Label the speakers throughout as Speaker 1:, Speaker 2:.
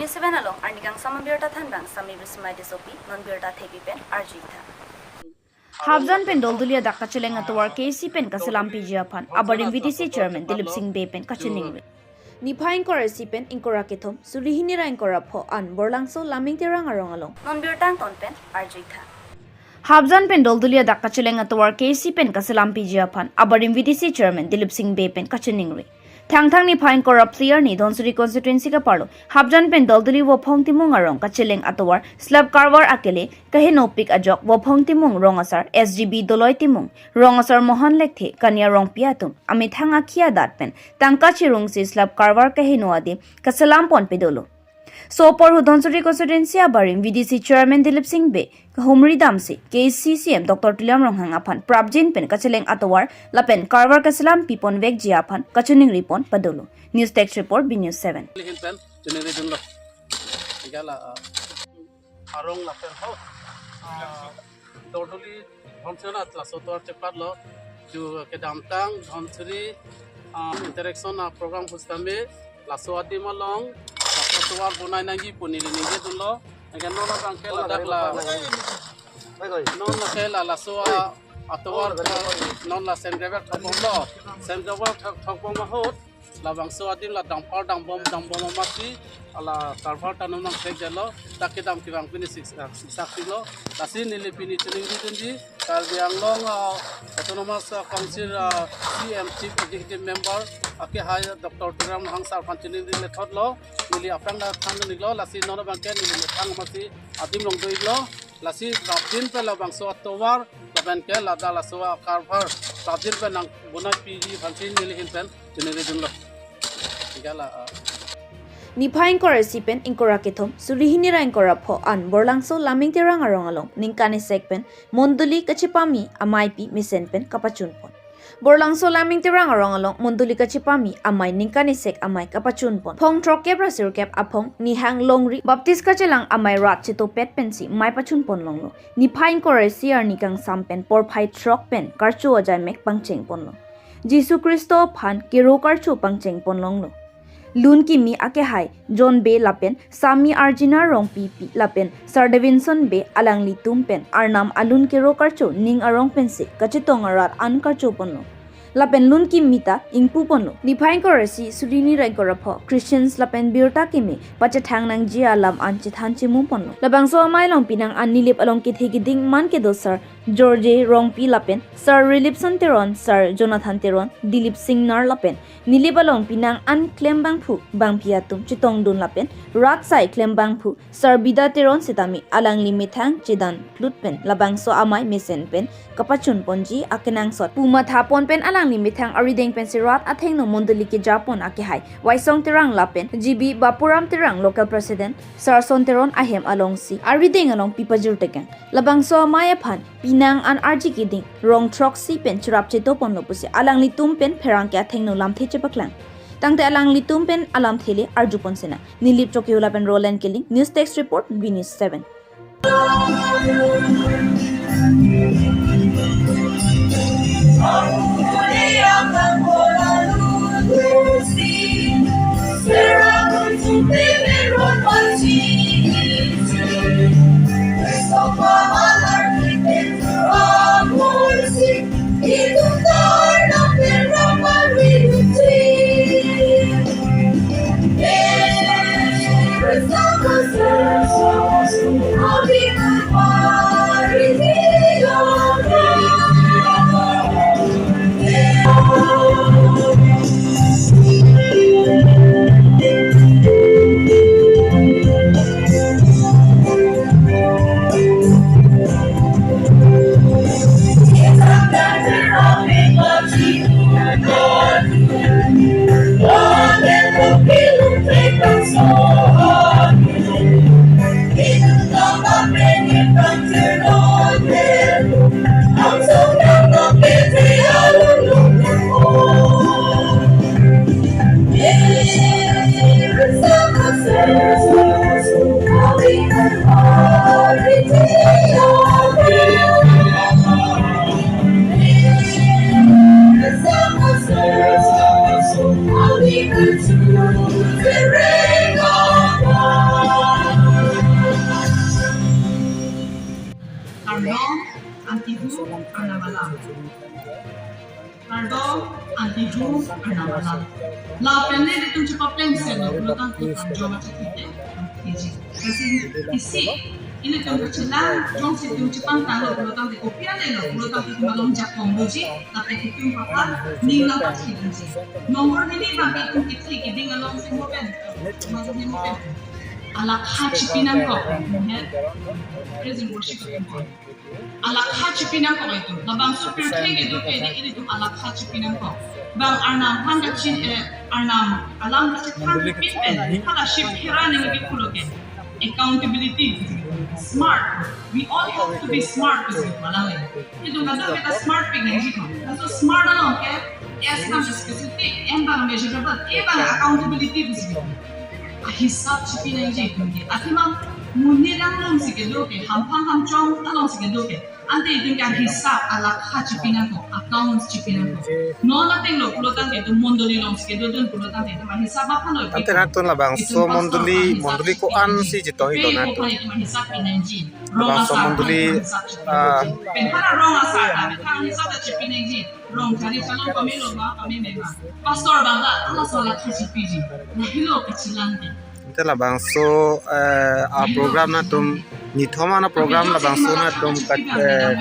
Speaker 1: 27 along arnikang samambirta thanbang sami brismai disopi non-birta thepi pen arjitha.
Speaker 2: Habjan pen doldulia dak kacheleng atwar KC pen kasalam PGFan abarim VTC chairman Dilip Singh Bay pen kachening. Nipain kora si pen inkora kethom surihini ra inkora pho an borlangso laming terang arong along.
Speaker 1: Non-birtang ton pen arjitha.
Speaker 2: Habjan pen doldulia dak kacheleng atwar KC pen kasalam PGFan abarim VTC chairman Dilip Singh Bay pen kachening. Thang ni phain korap player ni Dhonsuri constituency ka parlo Habjan pen dolduli wo phong timung arong ka cheleng atowar slab karwar akele kahe no pik ajok wo phong timung rong asar SGB doloi timung rong asar mohan lekthe kanya rong piatum ami thanga khia dat pen tangka chirung si slab karwar kahe no ade ka salam pon pedolo so por Dhonsuri constituency abarim VDC chairman Dilip Singh Bay Humri Damsi KCCM Dr. Tuliam Ronghang aphan Prabjin pen kacheleng atowar lapen karwar kasalam pipon vek ji aphan kachuning ripon padolo News Text Report B News 7
Speaker 3: arong lapen ho dordoli Dhonsuri atla sotor cepat lo ju kedamtang Dhonsuri interaction program hustame laswati malong tuar bunai nangi punili ninge dunlo akan nona bangke ladakla nona kela laswa atwar nona sengraver thapomlo sengraver thapom mahot labang swadim la dampar dambom masi ala server tanam nang jalo takidam kibang pini saksilo lasi nili pini chuningi dunji kalbiang long autonomous council CM chief executive member ake hai Dr. Turam hang sarpan chuningi le thotlo nili apang da thang niglo lasi nona bangke nili thang masi adim long doiglo lasi rapin pe labang so atowar laban ke lada laswa carver rapin pe nang bunai pg phanchin nili hinpen chuningi dunlo igala
Speaker 2: Nipain kora si pen inkora kethom surihini ra inkora pho an borlangso laming terang arong along ningkani sekpen monduli kachipami amai pi misen pen kapachun pon borlangso laming terang arong along monduli kachipami amai ningkani sek amai kapachun pon phong trok kebra sir kep aphong ni hang longri baptis kachelang amai rat chito pet pen si mai pachun pon longlo nipain kora si ar nikang sampen por phai trok pen karchu ajai mek pangcheng pon lo Jisu Kristo phan kero karchu pangcheng pon longlo Lun ki mi ake hai John Bay lapen Sami Arjina rong pi lapen Sir Davinson Bay alang li tumpen arnam alun ke ro karcho ning arong pense kachitong arat an karcho ponlo lapen lun ki mita ingpu ponlo nipain ko resi surini rai ko rapho Christians lapen birta ki mi pacha thang nang ji alam an chi than chi mu ponlo labang so mai long pinang an nilip along ki thegi ding man ke do sir George rong pi lapen Sir Rilipson Teron Sir Jonathan Teron Dilip Singh nar lapen nilibalong pinang an klem bangphu bangpiatum chitong dun lapen rat sai klem bangphu Sir Bida Teron sitami alang limithang chidan plutpen labang so amai mesen pen kapachun ponji akenang sot puma thapon pen alang limithang arideng pen sirat atheng no monduli ki japon ake hai waisong terang lapen GB Bapuram Terang local president Sir Son Teron ahem along si arideng along pipajur tekang labang so amai aphan pinang an arji kiding rong trok si pen churap chito pon lopusi alang litum pen pherang kya thengno lam the baklang tangte alang litum pen alam thele arjupon sena nilip chokiola pen roland killing News Text Report B News 7
Speaker 4: Yeah. Cardo, Antihu, Arnamalan. La penne di tu cepat pensel, lo tang kita jawab cekite. Kasi isi ini tu kecilan, jom si tu cepat tang lo tang di kopi ada lo tang kita malum jakong buji, tapi kita papa ni na pasti buji. Nomor ni bagi tu kita kita ngalong si mopen, masuk ni mopen. Alak haji pinang ko, present worship ko. Alak haji pinang ko itu. Labang super king itu ini tu alak haji pinang ko. Bang Arnam handa chin Arnam alam kasi handa pinten. Hala ship hirani ngi kuloke. Accountability, smart. We all have to be smart kasi malang. Itu kada kita smart pigin jiko. So smart ano ke? S kam specific, M bang measurable, E bang accountability kasi. Hisab chipina je kunde akhimang munirang long sige loke hampang hamchong talong sige loke ante idun kan hisab ala kha chipina ko accounts chipina ko no nothing lo pulotan ke mondoli long sige dodun pulotan ke ma hisab apa lo
Speaker 5: ante ratun labang so mondoli ko an si jito ito na to
Speaker 4: hisab pinanji
Speaker 5: labang so mondoli
Speaker 4: pen para rong asa kan hisab chipina ji rong kali salong pamilo ma pamimema pastor bangga ala sola kha chipiji na hilo kachilante
Speaker 5: ante labang so a program na tum nithoma na program labang so na tum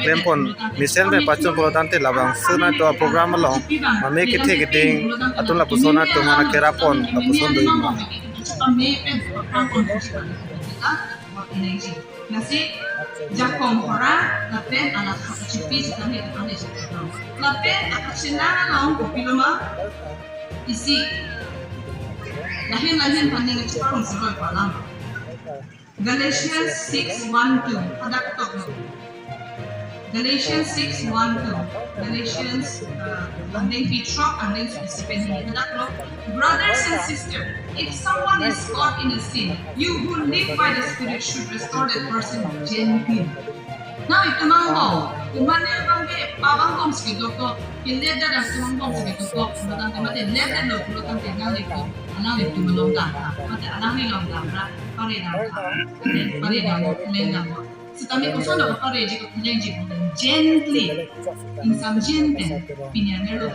Speaker 5: klempon mission be pachon polotante labang so na to program long mame kithe kiting atun la pusona tum na kerapon la puson do ima
Speaker 4: nasi jakong hora lapen anak chipi kami ane lapen akachina long kopiloma isi lahin paning chparong siroi palam Galatians 6:1-2 hadak tok Galatians 6:1-2 Galatians andeng pitrok andeng spesipen hadak lo brothers and sisters if someone is caught in a sin you who live by the spirit should restore that person gently now itu mangko umane bangke pabang kom skido ko ileda da tumang kom skido ko batang temate leda lo pulotan tenang itu anang itu melongga mate anang ni longga pare da lenga setami uson da pare ji ko lenji gently in some gentle pinyanero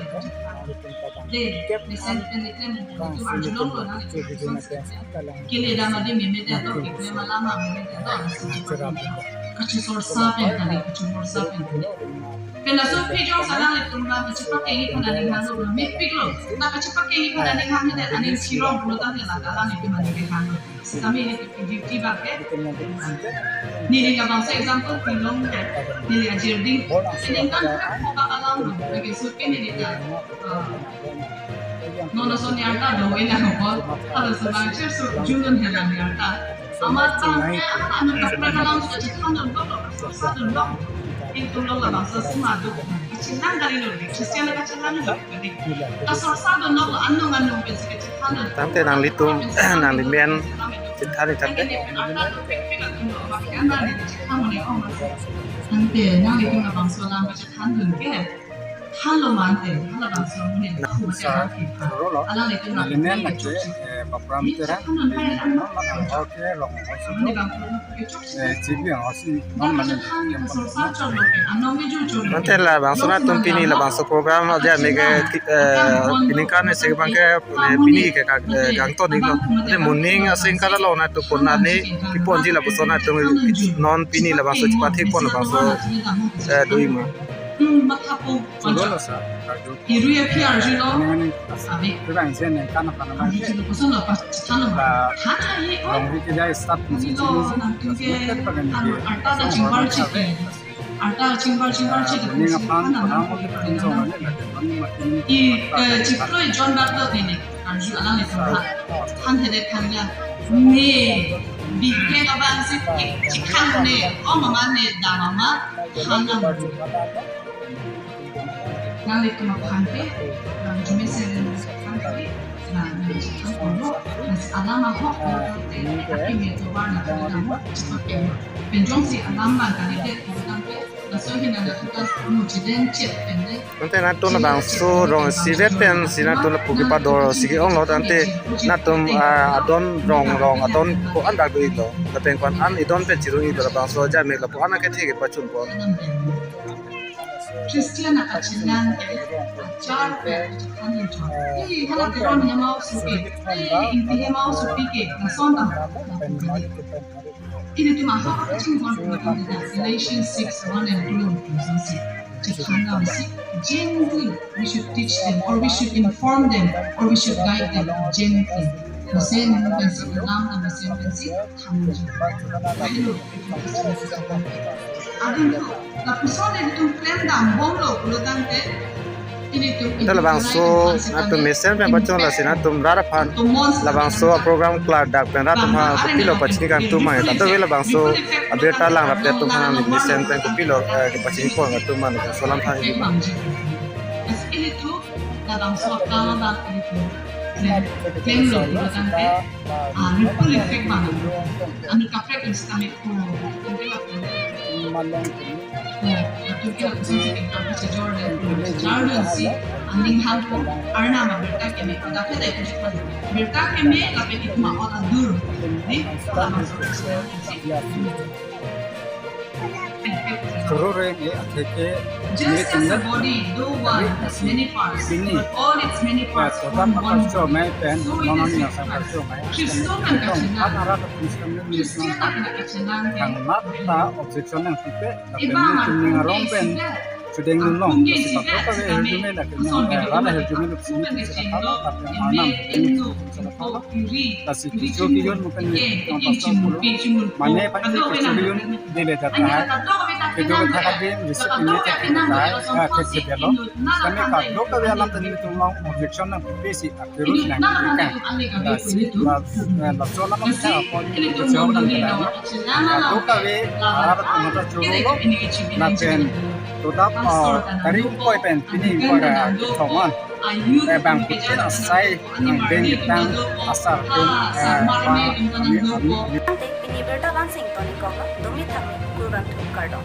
Speaker 4: le senten le krem tu arjulong lo na kile da made memete to kile malama memete to kachisor sapen kali kachumor sapen kena so pijong salang le tumba kachipak engi kana ni hano me piglo na kachipak engi kana ni hano de anin sirong bulotan de la kala ni mani ke hano kami ni duty ba ke ni ka bang sa example pilong ni ajerding siningkan ko ba alam no lagi so ke ni ta no so ni arta do ina ko ala sa bang chir so junun hela ni arta amar ta anu ka prakalam sa chithan do sa do itu lo la bangsa semua do chinan dari lo Christian ka chinan lo asor sa do no anong pensi ka chinan
Speaker 5: tante nang litum nang limen chithani tante
Speaker 4: ante nang litum ka bangsa lang ka chinan dun ke halo mante hala bangsa ni ku sa ala le tu na
Speaker 6: Linen na che papram tera oke long osi chibi osi non mane
Speaker 5: nanti la bang so na tum pini la bang so program aja mege pini kan se bang ke pini ke gang to ning de morning asing kala lo na to pon na ni pon ji la so na to non pini la bang so chpathi pon la bang so doima
Speaker 4: matapo iru ya PR jilo sabe
Speaker 6: kurang sen kana kana ma
Speaker 4: jilo kosono pas chano hata ye
Speaker 6: long wi ja start ni
Speaker 4: jilo nantuge arta da chingbar chi arta chingbar chi
Speaker 6: ni nga pan na mo ke tin so ne la
Speaker 4: i chiklo John Baptist ni anju ala ne han hede khanya ne bigge ka ban si chikhan ne o mama ne da mama hanam nang itu makanke nang cuma sering makanke nang itu alam aku tapi itu warna kamu seperti penjong si alam bangkali deh makanke nasohin ada kita mujiden cip pende
Speaker 5: nanti na to na bang so rong si vet pen si na to na puki pa do si ong lo tante na tum adon rong adon ko anda go ito na pen kwan an idon pen chiru ito la bang so ja me la po ana ke thige pa chun po
Speaker 4: Christian nakachilang char pe hanin chor hala teron yamao supi inti yamao supi ke nason tam ini tu maha kacing kon Galatians 6:1 and 2 gently we should teach them or we should inform them or we should guide them gently. Mesin pensi dalam dan mesin pensi tanggung. Lalu ada tu, tapi soalnya itu plan dah bonglo puluhan te. Ini tu.
Speaker 5: Labang so atu mesen pe bachon la sina tum rara phan labang so program klar dak pen rat ma kupilo pachni kan tu mai ta to labang so abeta lang rap tum han mesen pe kupilo ke pachni ko ngat tu man so lam than ni
Speaker 4: Ini tu dalam suatu dan itu. Temlo puluhan te. Ripple effect mana? Ani kapret instami ko. Jordan si anding hampo arna ma berta keme pada ke dai kuch pan berta keme lape itma ora dur ni sama
Speaker 6: Terore ye atheke
Speaker 4: just as a body do one has many parts but all its many parts
Speaker 6: totam
Speaker 4: form one
Speaker 6: pacho mai pen
Speaker 4: so
Speaker 6: nononi
Speaker 4: it
Speaker 6: asa
Speaker 4: is
Speaker 6: pacho mai
Speaker 4: Kristo kan kacina
Speaker 6: ara Kristen ni
Speaker 4: Kristian akan kacina
Speaker 6: ang mata objection ang tipe na
Speaker 4: iba
Speaker 6: pen ni ngarong pen sedeng nulong si pakota ve herdume la kenya rana herdume lu sini sa kala tapi manam kasi kicho kiyon mukan ni ang pastor mulo mane pati kicho kiyon dile jata hai kedo thaka de receipt ni te ta ke se delo kame ka do ka velam tani tu ma objection na besi akero na ka kasi la sola ma sa ko ni kicho na do ka ve ara mata choro na pen Tudap dari koi pen pini koi ra thongan bang putin asai ben tang asar tum
Speaker 1: Ante pini berta ban sing toni ko dumi thame kuran thuk kar do